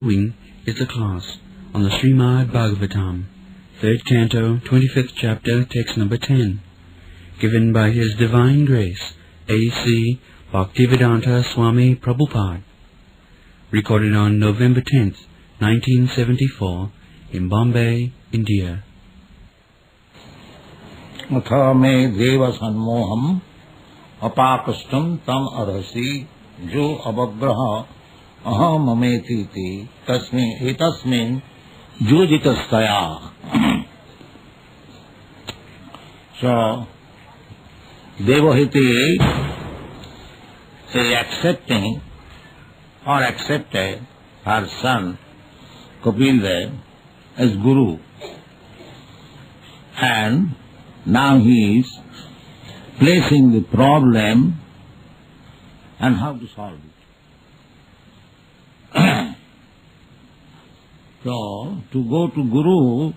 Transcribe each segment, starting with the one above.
Following is a class on the Srimad Bhagavatam, 3rd Canto, 25th Chapter, Text number 10, given by His Divine Grace, A.C. Bhaktivedanta Swami Prabhupada, recorded on November 10th, 1974, in Bombay, India. अथ मे देव सम्मोहम अपाकृष्टम तम अर्हसि जो अवग्रह अहममेति तस्मिन् योजितस्तया. So Devahiti is accepting or accepted her son Kapildev as Guru, and now he is placing the problem and how to solve it. So, to go to Guru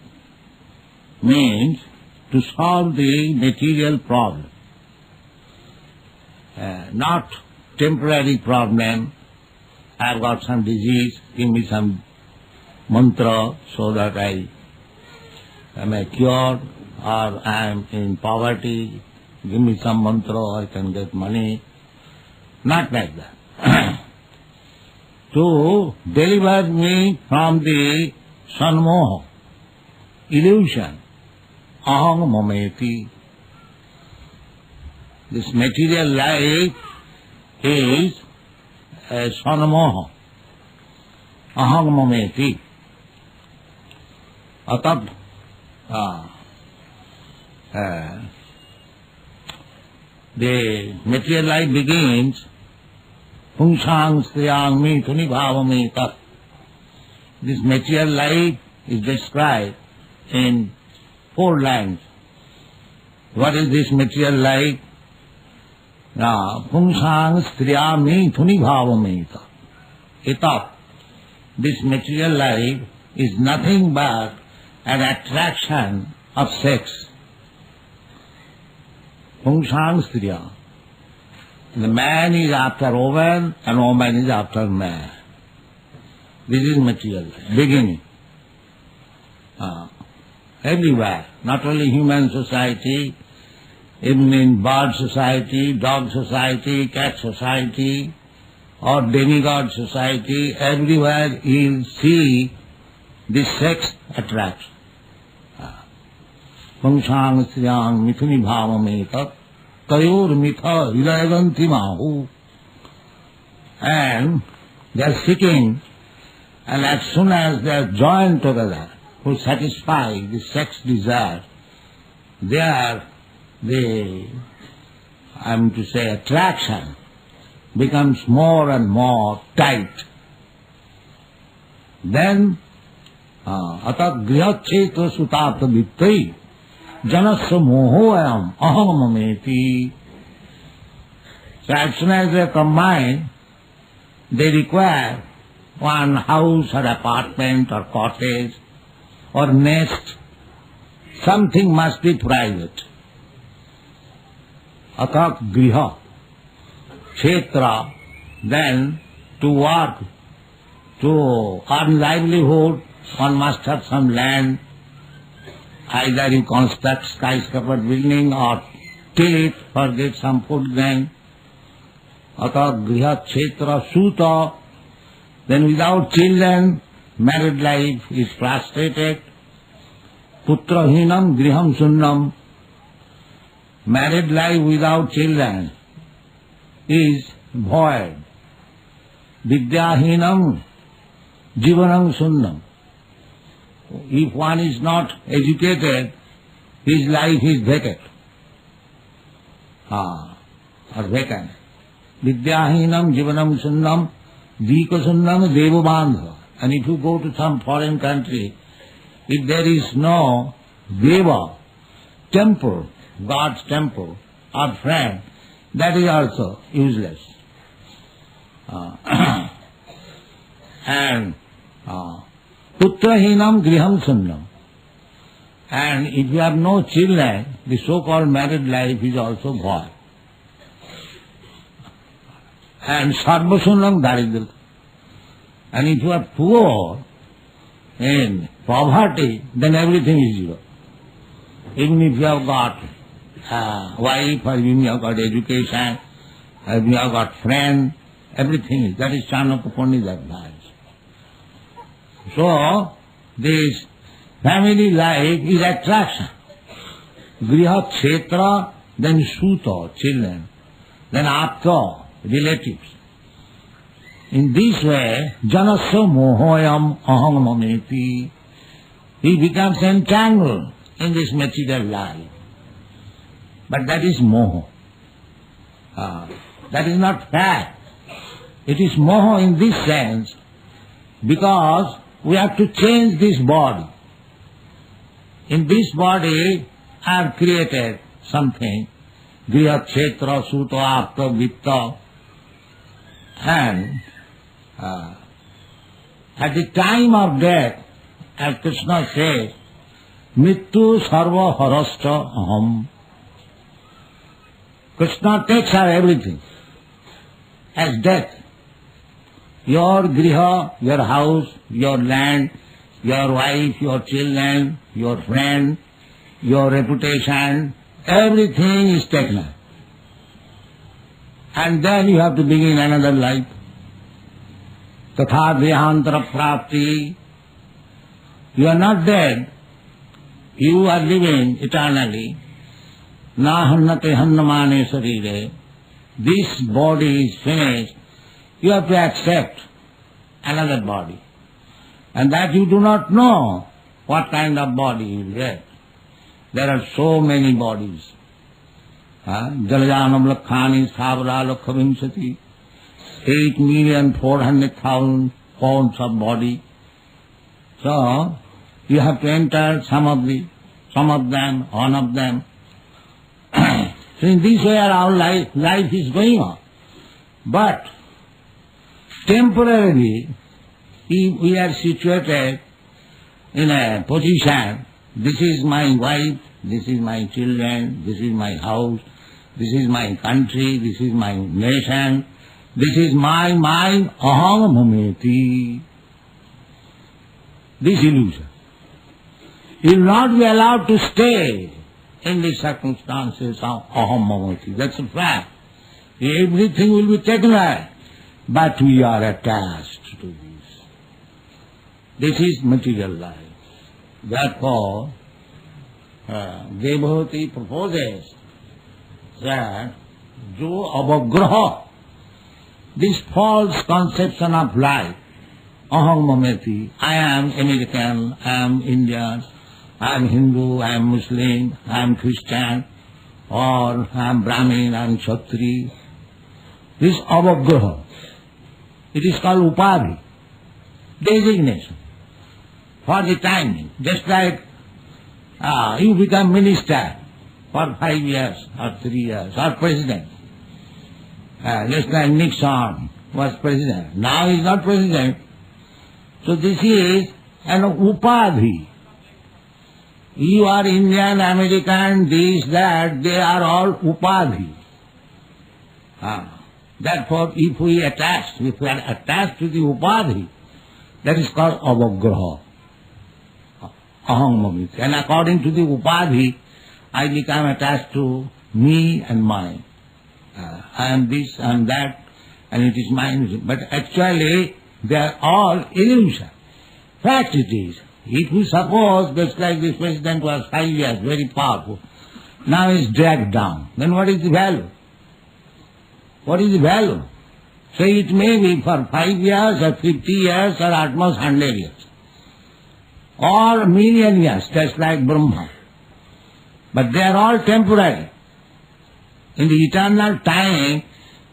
means to solve the material problem, not temporary problem. I have got some disease, give me some mantra so that I am cured, or I am in poverty, give me some mantra, I can get money. Not like that. To deliver me from the sanmoha, illusion, aham mameti. This material life is a sanmoha, aham mameti. Atab the material life begins Pungsang striyang mi thuni bhavami tat. This material life is described in 4 lines. What is this material life? Pungsang striyang mi thuni bhavami tat. Etat. This material life is nothing but an attraction of sex. Pungsang striyang. The man is after woman and woman is after man. This is material life, beginning. Everywhere, not only human society, even in bird society, dog society, cat society, or demigod society, everywhere you see this sex attraction. Pungsang striyang mithuni bhavametat Tayor mitha hidayaganti mahu. And they are sitting, and as soon as they are joined together to satisfy the sex desire, attraction becomes more and more tight. Then, atat grihachetra sutata vittai janasya mohoyam ahamameti. So as soon as they combine, they require one house or apartment or cottage or nest. Something must be private. Atat griha, kshetra, then to work, to earn livelihood, one must have some land. Either you construct skyscraper building or till it or get some food grain. Atat griha kshetra suta. Then without children, married life is frustrated. Putra hinam griham sunnam. Married life without children is void. Vidyahinam jivanam sunnam. If one is not educated, his life is vacant. Or vacant. Vidyahinam jivanam sunnam dika sunnam devabandha. And if you go to some foreign country, if there is no deva, temple, God's temple, or friend, that is also useless. And putrahinam griham sunnam. And if you have no children, the so-called married life is also void. And sarvasunnam daridra. And if you are poor in poverty, then everything is zero. Even if you have got wife, or even you have got education, or you have got friend, everything is. That is Chanakya Pandit's advice. So, this family life is attraction. Griha Kshetra, then Suta, children, then Apta, relatives. In this way, Janasya Mohoyam Aham Mameti, he becomes entangled in this material life. But that is moho. That is not fact. It is moho in this sense because we have to change this body. In this body, I have created something, Griha Kshetra, Suta, Apta, Vitta, and at the time of death, as Krishna says, Mittu Sarva Harashta Aham. Krishna takes away everything as death. Your griha, your house, your land, your wife, your children, your friend, your reputation, everything is taken away. And then you have to begin another life. Tatha dehantara prapti. You are not dead. You are living eternally. Na hannate hannamane sarire. This body is finished. You have to accept another body. And that you do not know what kind of body you will get. There are so many bodies. Jalajanam lakhani sabra lakhavimsati. 8,400,000 pounds of body. So, you have to enter some of them, one of them. So in this way our life is going on. But temporarily we are situated in a position, this is my wife, this is my children, this is my house, this is my country, this is my nation, this is my mind, aham mameti. This illusion. You will not be allowed to stay in the circumstances of aham mameti. That's a fact. Everything will be taken away. But we are attached to this. This is material life. Therefore, Devahati proposes that jo avagraha, this false conception of life, aham mameti, I am American, I am Indian, I am Hindu, I am Muslim, I am Christian, or I am Brahmin, I am Kshatri. This avagraha, it is called upadhi, designation, for the timing. Just like you become minister for 5 years or 3 years, or president. Just like Nixon was president. Now he is not president. So this is an upadhi. You are Indian, American, this, that, they are all upadhi. Therefore, if we are attached to the upadhi, that is called avagraha. Aham mamiti. And according to the upadhi, I become attached to me and mine. I am this, I am that, and it is mine. But actually, they are all illusion. Fact it is. If we suppose, just like this president was 5 years, very powerful, now he is dragged down, then what is the value? What is the value? So it may be for 5 years or 50 years or at most 100 years. Or a million years, just like Brahma. But they are all temporary. In the eternal time,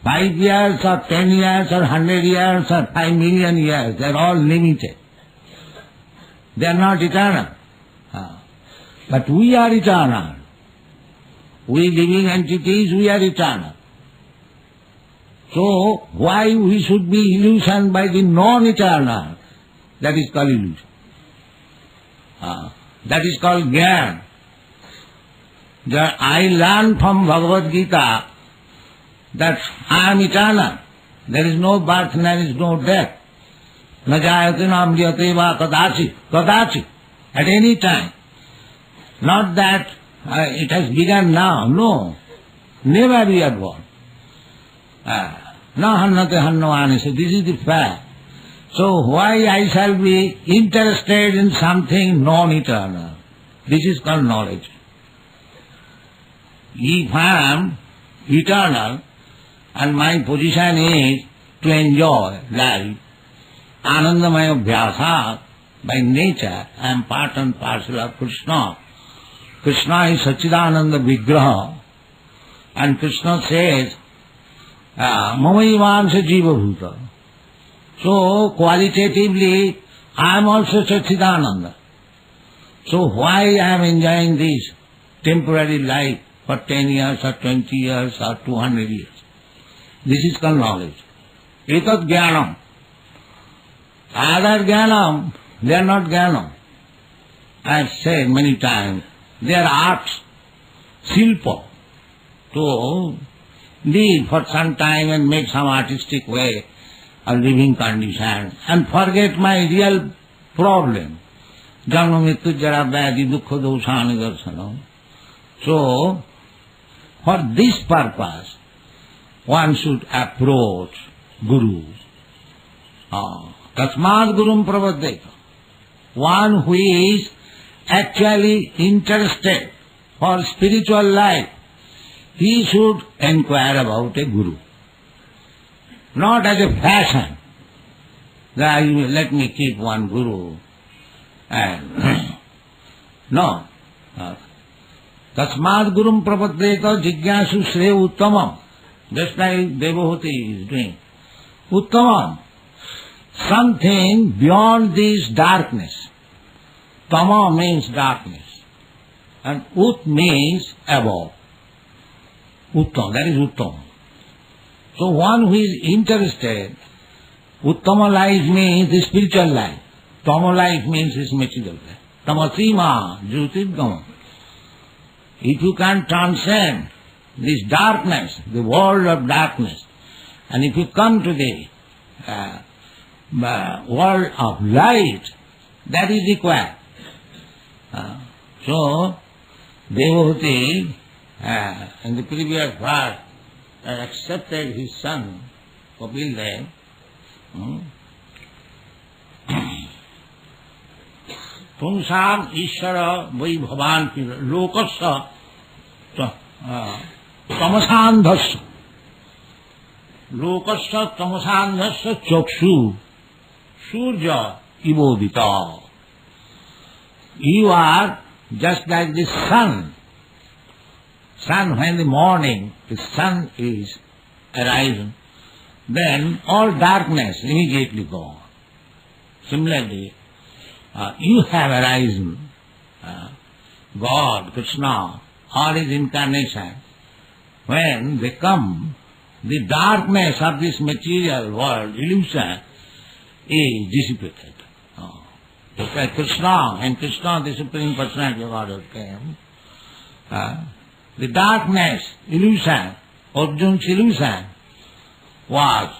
5 years or 10 years or 100 years or 5 million years, they are all limited. They are not eternal. But we are eternal. We living entities, we are eternal. So, why we should be illusioned by the non-eternal? That is called illusion. That is called Gyan. I learn from Bhagavad Gita that I am eternal. There is no birth, there is no death. Na jayate na amriyate va kadachi, at any time. Not that it has begun now, no. Never we are born. Na hannate hannavani, so this is the fact. So why I shall be interested in something non-eternal? This is called knowledge. If I am eternal and my position is to enjoy life, Anandamaya Abhyasat, by nature I am part and parcel of Krishna. Krishna is Sachidananda Vigraha, and Krishna says, Mamaivansa Jiva Bhuta. So qualitatively I am also Sachidananda. So why I am enjoying this temporary life for 10 years or 20 years or 200 years? This is called knowledge. Etat jnanam. Other jnanam, they are not jnanam. I have said many times, they are arts, silpa, to live for some time and make some artistic way of living condition and forget my real problem. Janma mrityu jara vyadi dukkha doshani darsana. So, for this purpose, one should approach Guru. Tasmad Gurum Pravaddeka. One who is actually interested for spiritual life, he should inquire about a Guru. Not as a fashion, that let me keep one Guru. And no. Tasmad Gurum Prapaddeta Jigyasu Shreya Uttamam. Just like Devahuti is doing. Uttamam. Something beyond this darkness. Tama means darkness. And Ut means above. Uttam, that is Uttam. So one who is interested, Uttama life means the spiritual life. Tama life means his material life. Tamasima, Jyotidgama. If you can transcend this darkness, the world of darkness, and if you come to the world of light, that is required. So, Devahuti, in the previous verse, accepted his son, Kapildev. Punsam Ishara Vai Bhavan Lokasya Tamasandhasya Lokasya Tamasandhasya Chakshu Surya Ibodita. You are just like the sun. Sun, when in the morning the sun is arisen, then all darkness immediately gone. Similarly, you have arisen, God, Krishna, or his incarnation. When they come, the darkness of this material world, illusion, is dissipated. Just like Krishna, and Krishna, the Supreme Personality of Godhead, came, the darkness, illusion, Arjun's illusion, was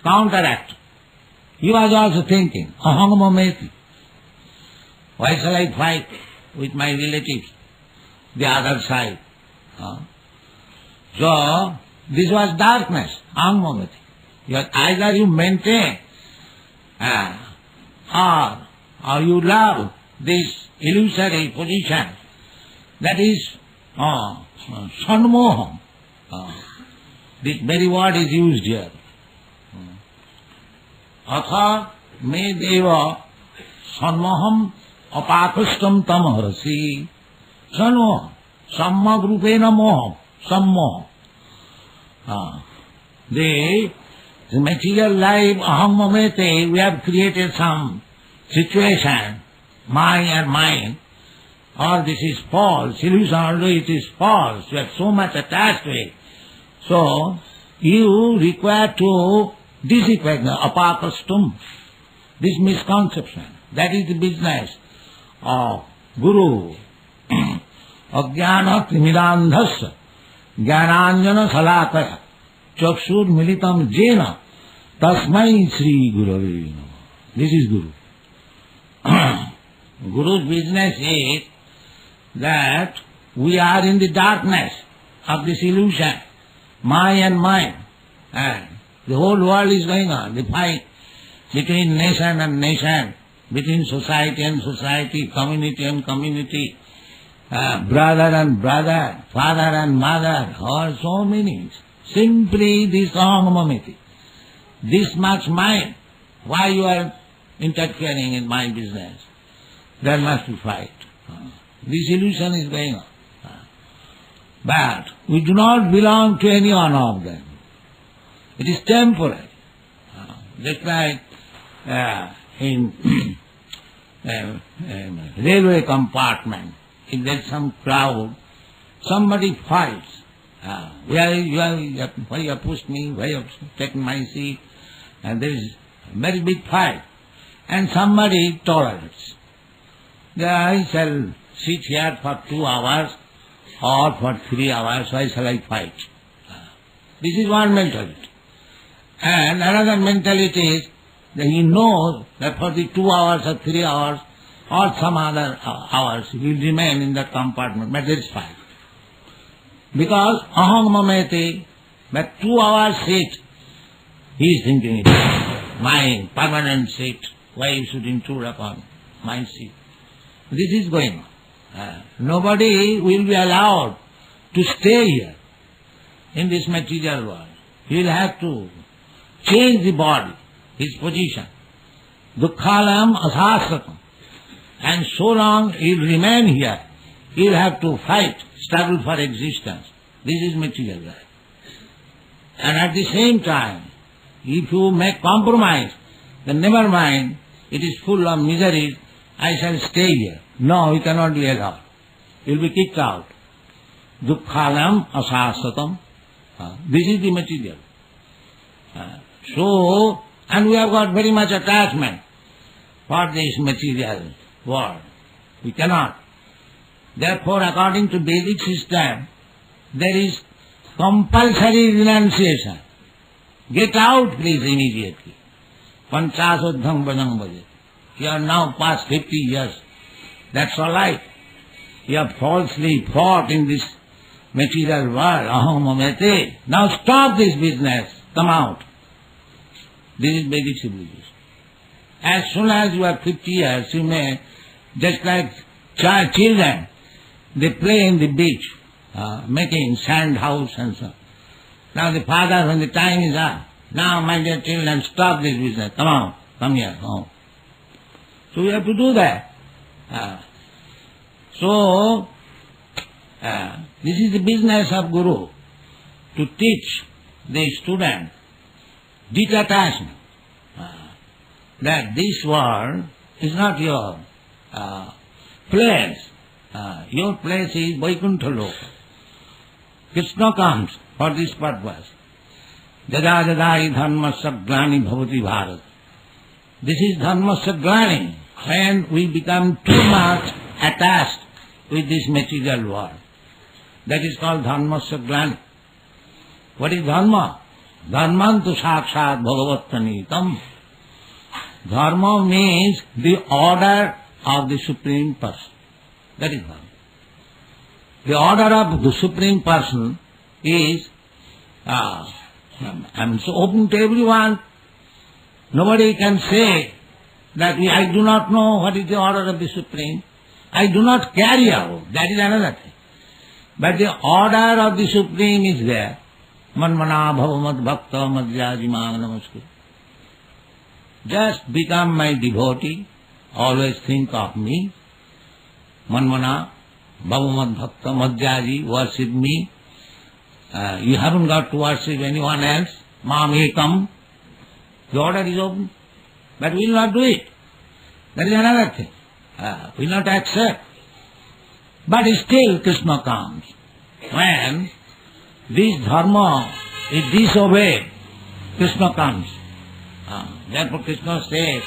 counteracted. He was also thinking, aham mameti. Why shall I fight with my relatives, the other side? So, this was darkness, aham mameti. Either you maintain or you love this illusory position, that is sanmoham. This very word is used here. Atha me deva sanmoham apakashtam tamharasi. Sanmoham. Sammag rupena moham. Sammoham. The material life, aham mamete, we have created some situation, mine and mine, or this is false, illusion, although it is false, you are so much attached to it. So, you require to dissipate apakastum, this misconception. That is the business of Guru. Ajnana timidandhasya jnananjana salakaya chakshur militam jena tasmai Sri Gurave. This is Guru. Guru's business is that we are in the darkness of this illusion, Maya and mind. And the whole world is going on, the fight between nation and nation, between society and society, community and community, brother and brother, father and mother, or so many. Simply this aham-mameti, this much mind. Why you are interfering in my business? There must be fight. This illusion is going on. But we do not belong to any one of them. It is temporary. Just like in railway compartment, if there is some crowd, somebody fights. Why you have pushed me, why you have taken my seat, and there is a very big fight. And somebody tolerates. I shall sit here for 2 hours or for 3 hours, why shall I fight? This is one mentality. And another mentality is that he knows that for the 2 hours or 3 hours or some other hours he will remain in that compartment, but there is fight. Because aham-mameti, that 2 hours seat, he is thinking it is my permanent seat, why you should intrude upon my seat. This is going on. Nobody will be allowed to stay here in this material world. He will have to change the body, his position. Dukkhalam ashasatam. And so long he will remain here, he will have to fight, struggle for existence. This is material life. And at the same time, if you make compromise, then never mind, it is full of miseries, I shall stay here. No, you cannot be allowed. You will be kicked out. Dukkhalam asasatam. This is the material. And we have got very much attachment for this material world. We cannot. Therefore, according to Vedic system, there is compulsory renunciation. Get out, please, immediately. Panchasodham bhajam bhaje. You are now past 50 years. That's all right. You have falsely fought in this material world. Aham-mameti. Now stop this business. Come out. This is Vedic civilization. As soon as you are 50 years, you may, just like children, they play in the beach, making sand house and so on. Now the father, when the time is up, now my dear children, stop this business. Come on, come here, home. So we have to do that. This is the business of Guru, to teach the student detachment, that this world is not your place. Your place is Vaikuntha Loka. Krishna comes for this purpose. Jada jadai dharmasya glani bhavati bharat. This is dharmasya glani, when we become too much attached with this material world. That is called dharmasya glani. What is dharma? Dharmantu sakshat bhagavatanitam. Dharma means the order of the Supreme Person. That is dharma. The order of the Supreme Person is so open to everyone. Nobody can say that I do not know what is the order of the Supreme. I do not carry out. That is another thing. But the order of the Supreme is there. Manmana bhavamad bhakta madhyaji mang namaskar. Just become my devotee. Always think of me. Manmana bhavamad bhakta madhyaji, worship me. You haven't got to worship anyone else. Mam ekam. The order is open. But we will not do it. That is another thing. We will not accept. But still Krishna comes. When this dharma is disobeyed, Krishna comes. Therefore Krishna says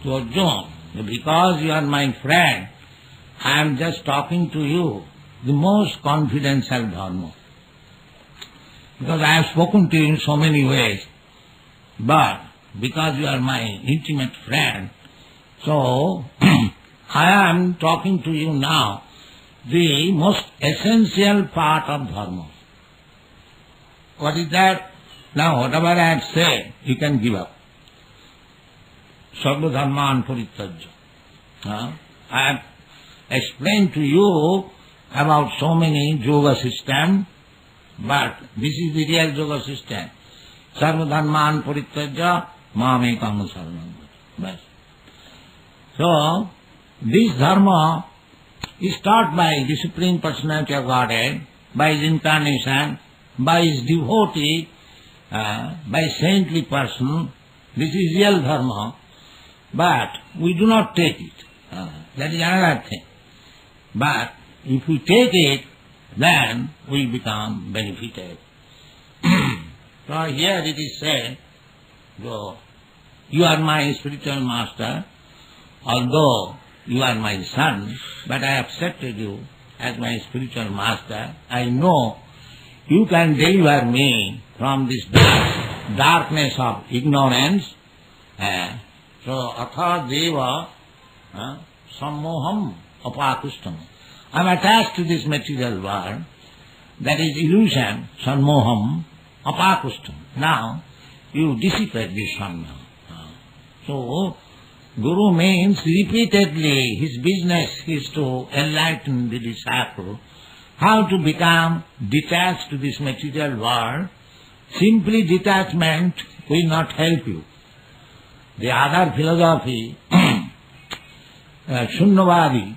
to Arjuna, because you are my friend, I am just talking to you the most confidential dharma. Because I have spoken to you in so many ways. But because you are my intimate friend, so I am talking to you now the most essential part of dharma. What is that? Now whatever I have said, you can give up. Sarva dharman parityajya. I have explained to you about so many yoga systems, but this is the real yoga system. Sarva dharman parityajya mamekam saranam vraja. So, this dharma is taught by the Supreme Personality of Godhead, by His incarnation, by His devotee, by saintly person. This is real dharma, but we do not take it. That is another thing. But if we take it, then we become benefited. So here it is said, you are my spiritual master, although you are my son, but I have accepted you as my spiritual master. I know you can deliver me from this darkness of ignorance. So, atha deva sammoham apakustam. I am attached to this material world, that is illusion, sammoham apakustam. Now, you dissipate this sammoham. So, Guru means repeatedly his business is to enlighten the disciple how to become detached to this material world. Simply detachment will not help you. The other philosophy, Shunyavadi,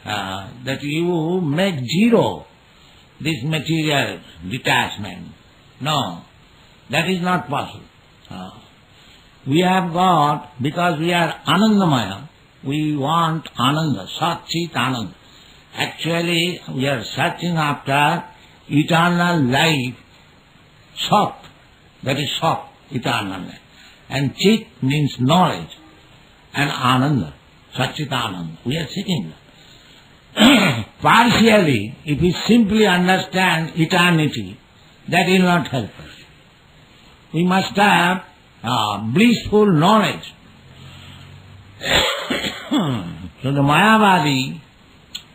that you make zero this material detachment. No, that is not possible. We have got, because we are Anandamaya, we want Ananda, Sat-Chit Ananda. Actually, we are searching after eternal life, Sat, that is Sat, eternal life. And Chit means knowledge, and Ananda, Sat-Chit Ananda. We are seeking that. Partially, if we simply understand eternity, that will not help us. We must have blissful knowledge. So the Mayavadi,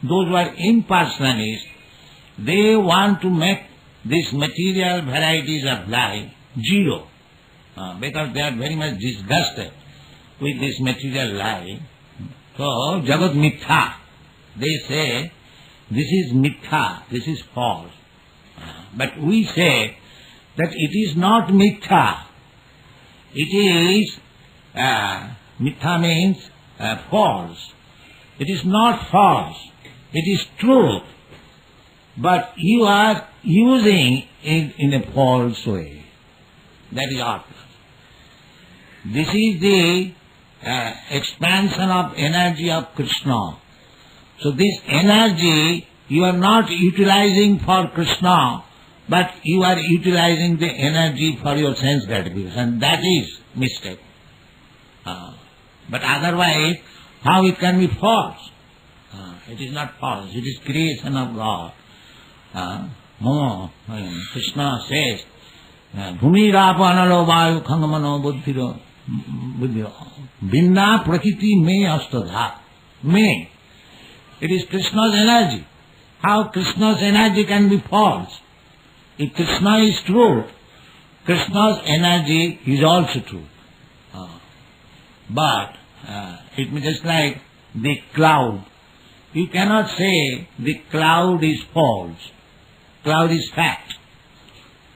those who are impersonalists, they want to make these material varieties of life zero, because they are very much disgusted with this material life. So Jagat Mithya, they say, this is Mithya, this is false. But we say that it is not Mithya. It is, Mithya means false. It is not false. It is truth. But you are using it in a false way. That is artha. This is the expansion of energy of Krishna. So this energy you are not utilizing for Krishna, but you are utilizing the energy for your sense gratification. That is mistake. But otherwise, how it can be false? It is not false. It is creation of God. Krishna says, Bhumi Rapa Analo Vayu Khangamano Buddhiro Binna Prakriti Me Astadha. Me. It is Krishna's energy. How Krishna's energy can be false? If Krishna is truth, Krishna's energy is also truth. But it means just like the cloud. You cannot say the cloud is false. Cloud is fact.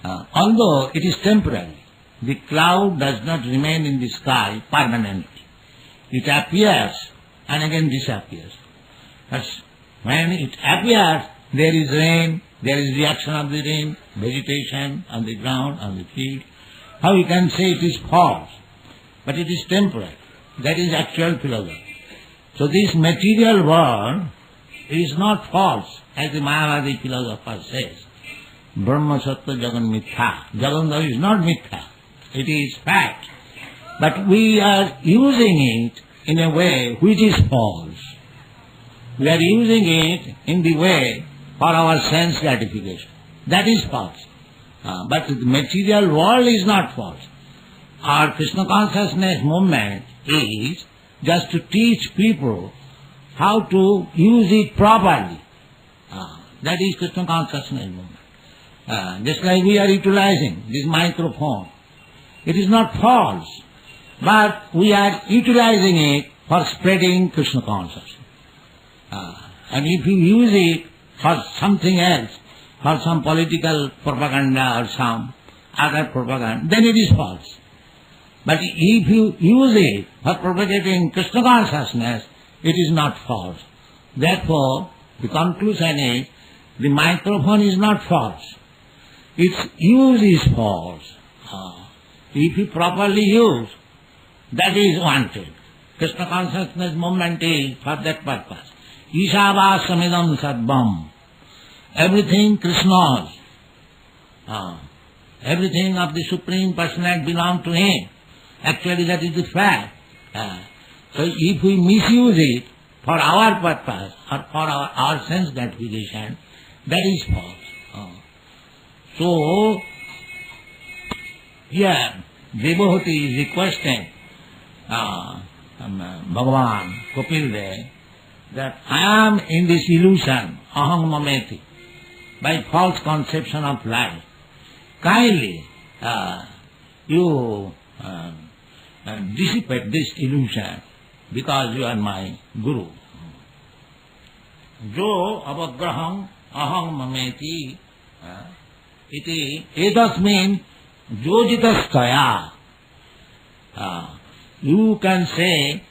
Although it is temporary. The cloud does not remain in the sky permanently. It appears and again disappears. But when it appears, there is rain, there is reaction of the rain, vegetation on the ground, on the field. How you can say it is false? But it is temporary. That is actual philosophy. So this material world is not false, as the Mayavadi philosopher says. Brahma Sattva Jagan Mithya. Jagan is not Mithya. It is fact. But we are using it in a way which is false. We are using it in the way for our sense gratification. That is false. But the material world is not false. our Krishna consciousness movement is just to teach people how to use it properly. That is Krishna consciousness movement. Just like we are utilizing this microphone. It is not false, but we are utilizing it for spreading Krishna consciousness. And if you use it for something else, for some political propaganda or some other propaganda, then it is false. But if you use it for propagating Krishna consciousness, it is not false. Therefore, the conclusion is, the microphone is not false. Its use is false. If you properly use, that is wanted. Krishna consciousness movement is for that purpose. Ishavāsamidam sarvam. Everything Krishna's. Everything of the Supreme Personality belongs to Him. Actually that is the fact. So if we misuse it for our purpose or for our sense gratification, that is false. So, here devotee is requesting Bhagavan, Kapildev, that I am in this illusion, aham mameti, by false conception of life. Kindly you dissipate this illusion because you are my Guru. Jo avagraham aham mameti iti etasmin jojitasthaya. You can say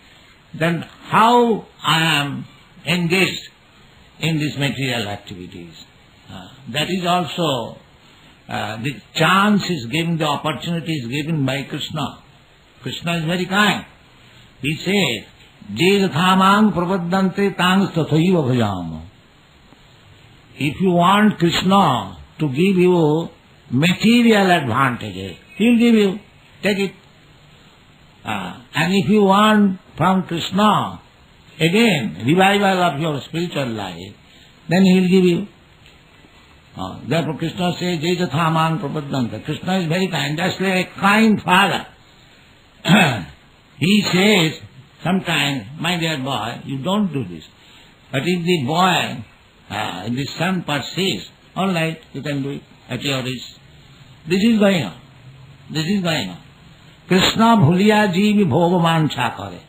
then how I am engaged in these material activities. That is also the chance is given, the opportunity is given by Krishna. Krishna is very kind. He says, Je yathamang prapaddante tang tathaiva bhajamo. If you want Krishna to give you material advantages, He will give you. Take it. And if you want from Krishna, again, revival of your spiritual life, then He will give you. Therefore Krishna says, Je yathamang prapaddante. Krishna is very kind, just like a kind father. He says, sometimes, my dear boy, you don't do this. But if the boy, if the son persists, all right, you can do it at your risk. This is going on. This is going on. Krishna bhuliya jeev bhogavan chakare.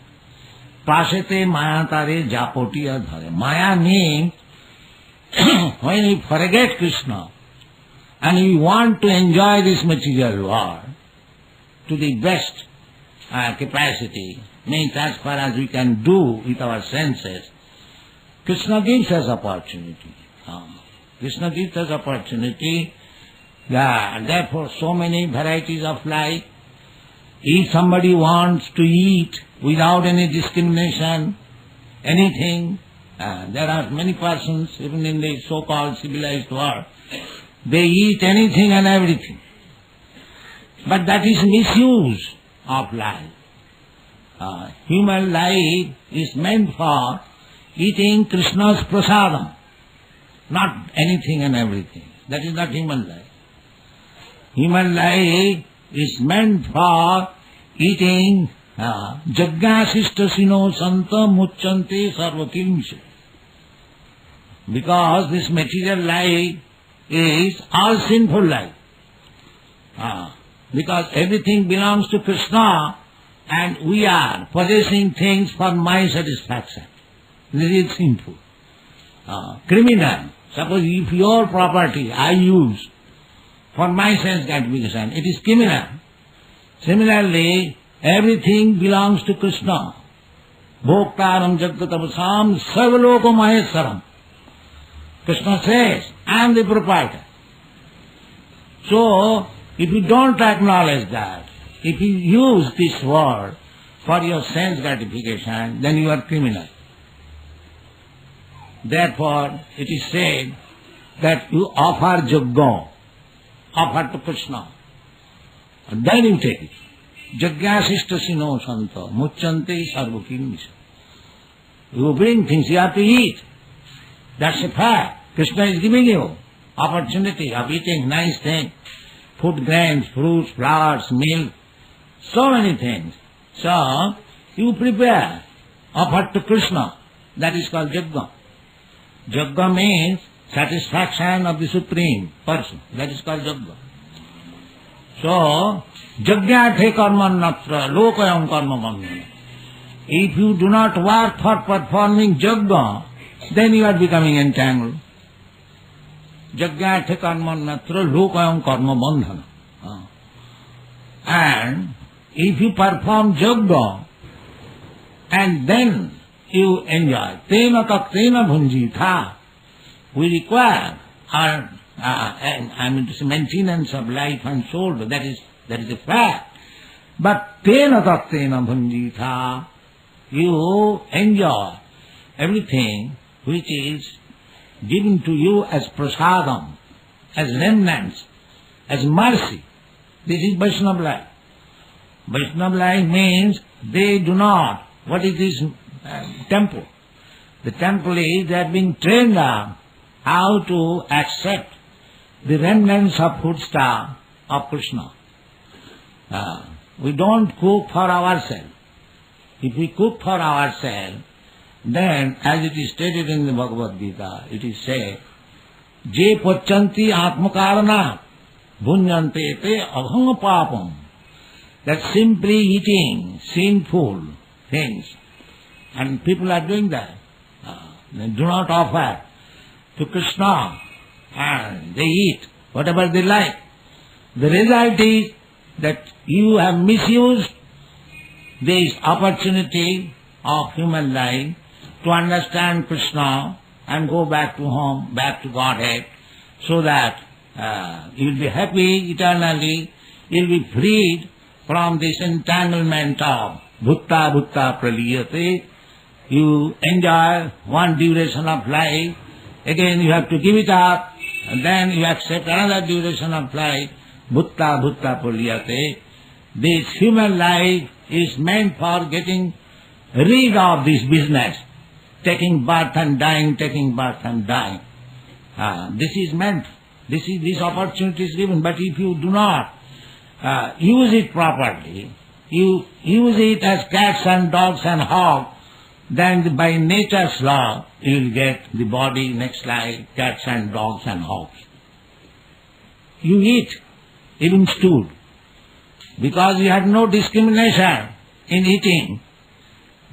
Pasete maya tare japotiya dhare. Maya means when you forget Krishna and you want to enjoy this material world to the best capacity, means as far as we can do with our senses, Krishna gives us opportunity. Krishna gives us opportunity. Therefore so many varieties of life. If somebody wants to eat without any discrimination, anything, there are many persons, even in the so-called civilized world, they eat anything and everything. But that is misuse of life. Human life is meant for eating Krishna's prasadam, not anything and everything. That is not human life. Human life is meant for eating Jaggasishtasino Santa Muccante Sarvakimsha. Because this material life is all sinful life. Because everything belongs to Krishna and we are possessing things for my satisfaction. This is sinful. Criminal. Suppose if your property I use for my sense gratification, it is criminal. Similarly, everything belongs to Krishna. Bhoktaram jaggatavasam sarvaloko maheswaram. Krishna says, I am the proprietor. So, if you don't acknowledge that, if you use this word for your sense gratification, then you are criminal. Therefore, it is said that you offer Jagga, offer to Krishna, and then you take it. Jaggasishtasino santa, muccante sarvakimisha. You bring things, you have to eat. That's a fact. Krishna is giving you opportunity of eating nice things, food, grains, fruits, flowers, milk, so many things. So, you prepare, offer to Krishna. That is called yajna. Yajna means satisfaction of the Supreme Person. That is called yajna. So, yajñāthe karmanatra lokayam karma bandhana. If you do not work for performing yajna, then you are becoming entangled. Yajñāthe karmanatra lokayam karma bandhana. And if you perform yajna, and then you enjoy, tena taktena bhunjitha, we require our maintenance of life and soul, that is a fact. But tena taktena bhunjitha, you enjoy everything which is given to you as prasadam, as remnants, as mercy. This is Vaishnava life. Vaishnava life means they do not. What is this temple? The temple is they are being trained on how to accept the remnants of foodstuff of Krishna. We don't cook for ourselves. If we cook for ourselves, then as it is stated in the Bhagavad Gita, it is said, Je pachanti atmakarana bhunyante te abhanga papam. That simply eating sinful things, and people are doing that. They do not offer to Krishna, and they eat whatever they like. The result is that you have misused this opportunity of human life to understand Krishna and go back to home, back to Godhead, so that you will be happy eternally, you will be freed from this entanglement of bhutta bhutta praliyate. You enjoy one duration of life, again you have to give it up, and then you accept another duration of life, bhutta bhutta praliyate. This human life is meant for getting rid of this business, taking birth and dying, taking birth and dying. This is meant, this opportunity is given, but if you do not use it properly, you use it as cats and dogs and hogs, then by nature's law you will get the body next life, cats and dogs and hogs. You eat, even stool, because you had no discrimination in eating.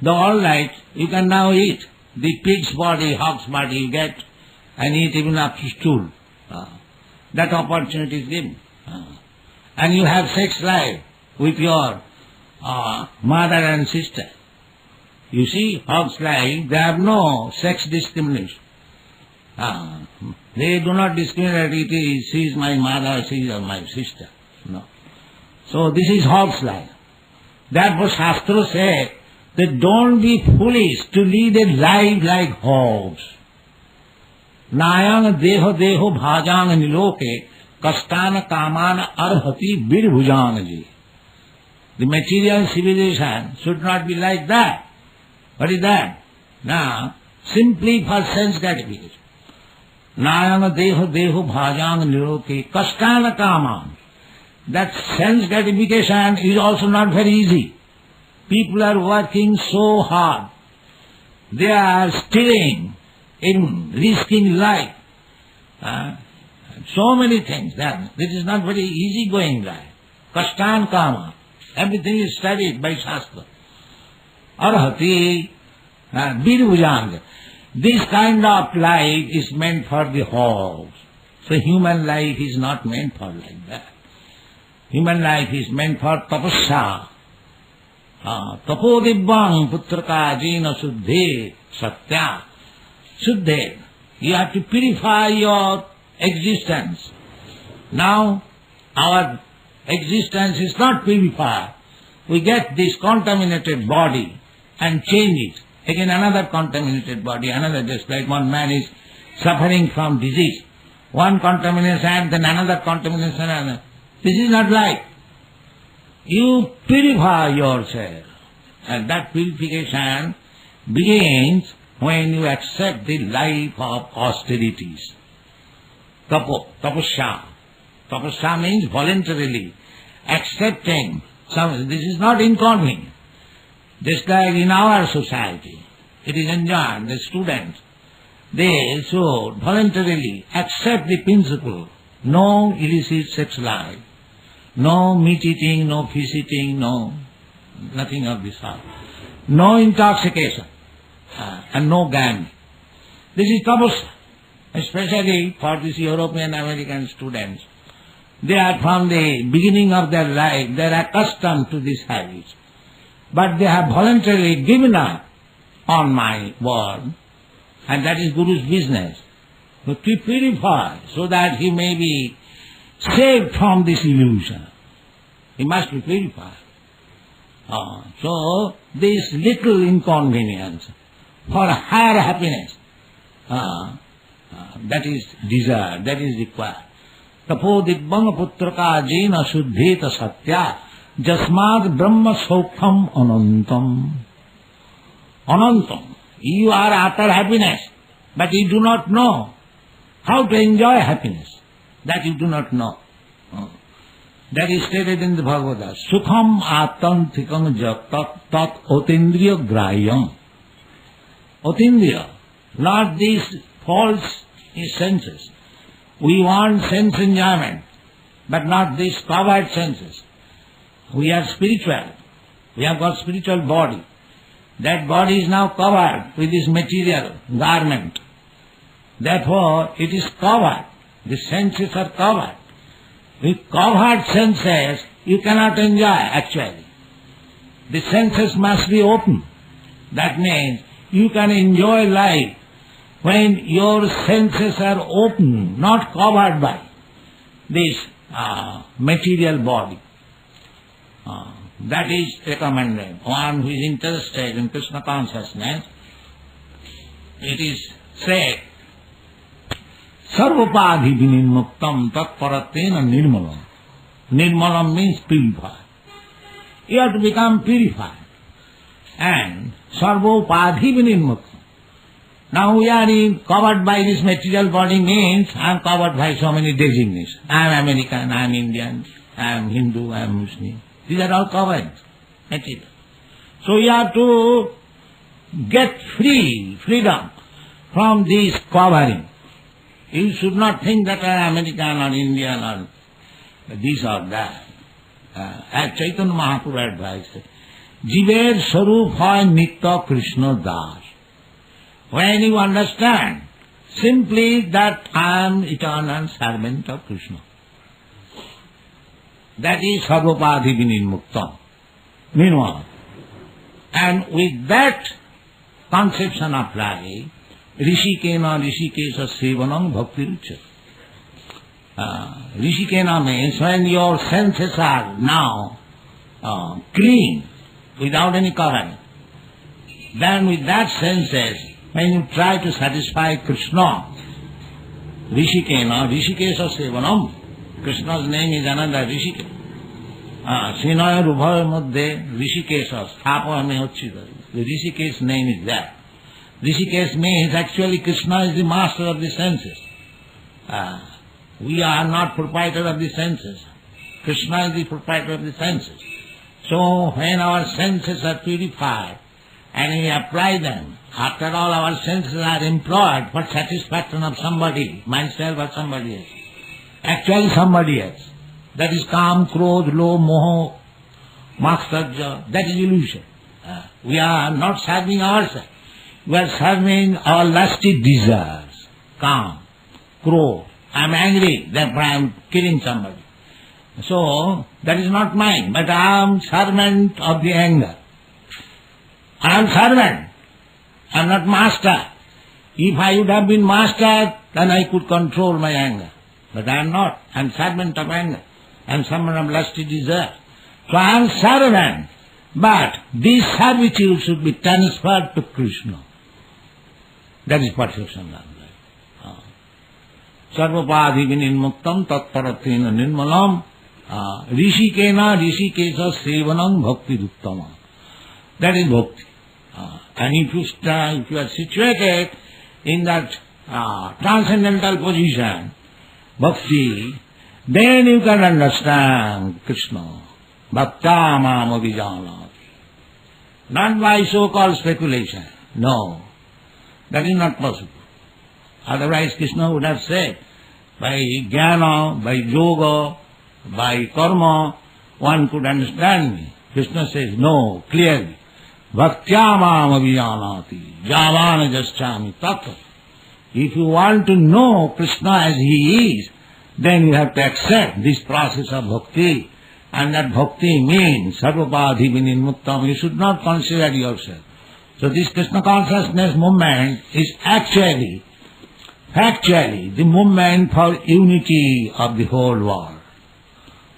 The all right, you can now eat the pig's body, hog's body you get, and eat even up to stool. That opportunity is given. And you have sex life with your mother and sister. You see, hogs life, they have no sex discrimination. They do not discriminate, she is my mother, she is my sister. No. So this is hog's life. Therefore Shastra says that don't be foolish to lead a life like hogs. Nayang deho deho bhajang niloke kastana kamana arhati birbhujanaji. The material civilization should not be like that. What is that? Now, simply for sense gratification. Nayana deho deho bhajang niloke kastana kaman. That sense gratification is also not very easy. People are working so hard. They are stealing, in risking life. So many things. This is not very easy going life. Kastan kama. Everything is studied by Shastra. Arhati, birbhujanga. This kind of life is meant for the hogs. So human life is not meant for like that. Human life is meant for tapasya. Tapodibbang putraka jina suddhe satya. Suddhe. You have to purify your existence. Now, our existence is not purified. We get this contaminated body and change it. Again another contaminated body, another, just like one man is suffering from disease. One contamination, then another contamination, another. This is not life. You purify yourself. And that purification begins when you accept the life of austerities. Tapasya. Tapasya means voluntarily accepting This is not inconvenient. Just like in our society, it is enjoyed. The students, they should voluntarily accept the principle, no illicit sex life, no meat eating, no fish eating, nothing of this sort, no intoxication, and no gambling. This is tapasya, especially for these European American students. They are from the beginning of their life, they are accustomed to these habits. But they have voluntarily given up on my word, and that is Guru's business, to purify so that he may be saved from this illusion. He must be purified. So this little inconvenience for higher happiness, that is desired, that is required. Tapo dibbang putraka jena suddheta satya jasmad brahma sokham anantam. Anantam. You are utter happiness, but you do not know how to enjoy happiness. That you do not know. That is stated in the Bhagavad. Sukham atantikam tat otindriya grayam. Otindriya, not these false senses. We want sense enjoyment, but not these covered senses. We are spiritual. We have got spiritual body. That body is now covered with this material garment. Therefore, it is covered. The senses are covered. With covered senses, you cannot enjoy actually. The senses must be open. That means you can enjoy life when your senses are open, not covered by this material body. That is recommended. One who is interested in Krishna consciousness, it is said, Sarvapadhi vinimuktam tat paratena nirmalam. Nirmalam means purified. You have to become purified. And sarvopadhi vinimuktam. Now we are covered by this material body means I am covered by so many designations. I am American, I am Indian, I am Hindu, I am Muslim. These are all covered material. So you have to get freedom from this covering. You should not think that I am American or Indian or this or that. As Chaitanya Mahaprabhu advised, Jiver Sarup Hoy Nitya Krishna Das. When you understand simply that I am eternal servant of Krishna, that is Sarvapadhi Vinimuktam. Meanwhile, and with that conception of life, Rishikena Rishikesha Sevanam Bhakti Rucha. Rishikena means when your senses are now clean, without any covering, then with that senses, when you try to satisfy Krishna, Rishikena Rishikesha Sevanam, Krishna's name is another Rishikesh. Sinaya Rubhaya Madhye Rishikesha Sthapame Uchchita. The Rishikesh name is that. Rishikesh means actually Krishna is the master of the senses. We are not proprietor of the senses. Krishna is the proprietor of the senses. So when our senses are purified and we apply them, after all our senses are employed for satisfaction of somebody, myself or somebody else. Actually somebody else. That is Kam, Krodh, Lo, Moho, Maksarja. That is illusion. We are not serving ourselves. We are serving our lusty desires. Kam, Krodh. I am angry, therefore I am killing somebody. So, that is not mine, but I am servant of the anger. I am servant. I am not master. If I would have been master, then I could control my anger. But I am not. I am servant of anger. I am servant of lusty desire. So I am servant. But this servitude should be transferred to Krishna. That is perfection of life. Sarvapadhi vinimuktam tatparatena nirmalam rishikena rishikesha sevanam bhakti duttama. That is bhakti. And if you are situated in that transcendental position, bhakti, then you can understand Krishna bhakta mam abhijanati. Not by so-called speculation. No, that is not possible. Otherwise Krishna would have said, by jnana, by yoga, by karma, one could understand me. Krishna says, no, clearly. Bhaktya mam abhijanati, javana jaschami tattva. If you want to know Krishna as he is, then you have to accept this process of bhakti. And that bhakti means sarvapadhi vinimuttam. You should not consider yourself. So this Krishna consciousness movement is factually the movement for unity of the whole world.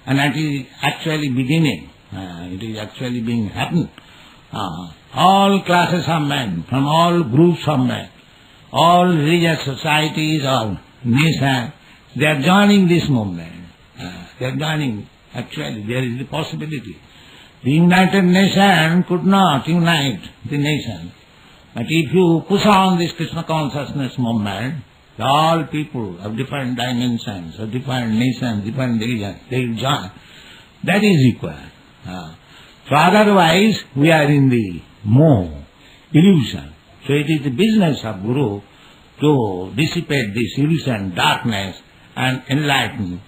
And that is actually beginning. It is actually being happened. All classes of men, from all groups of men, all religious societies or nations, they are joining this movement. They are joining. Actually, there is the possibility. The United Nation could not unite the nation. But if you push on this Krishna consciousness movement, all people of different dimensions, of different nations, different religions, they will join. That is required. So otherwise, we are in the moh, illusion. So it is the business of Guru to dissipate this illusion, darkness, and enlighten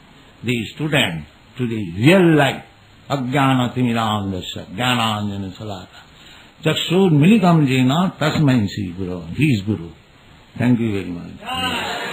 the student to the real light. Ajnana timirandasya, jnananjana salaka. Chakshur militam jena tasmai Sri Guru. He is Guru. Thank you very much.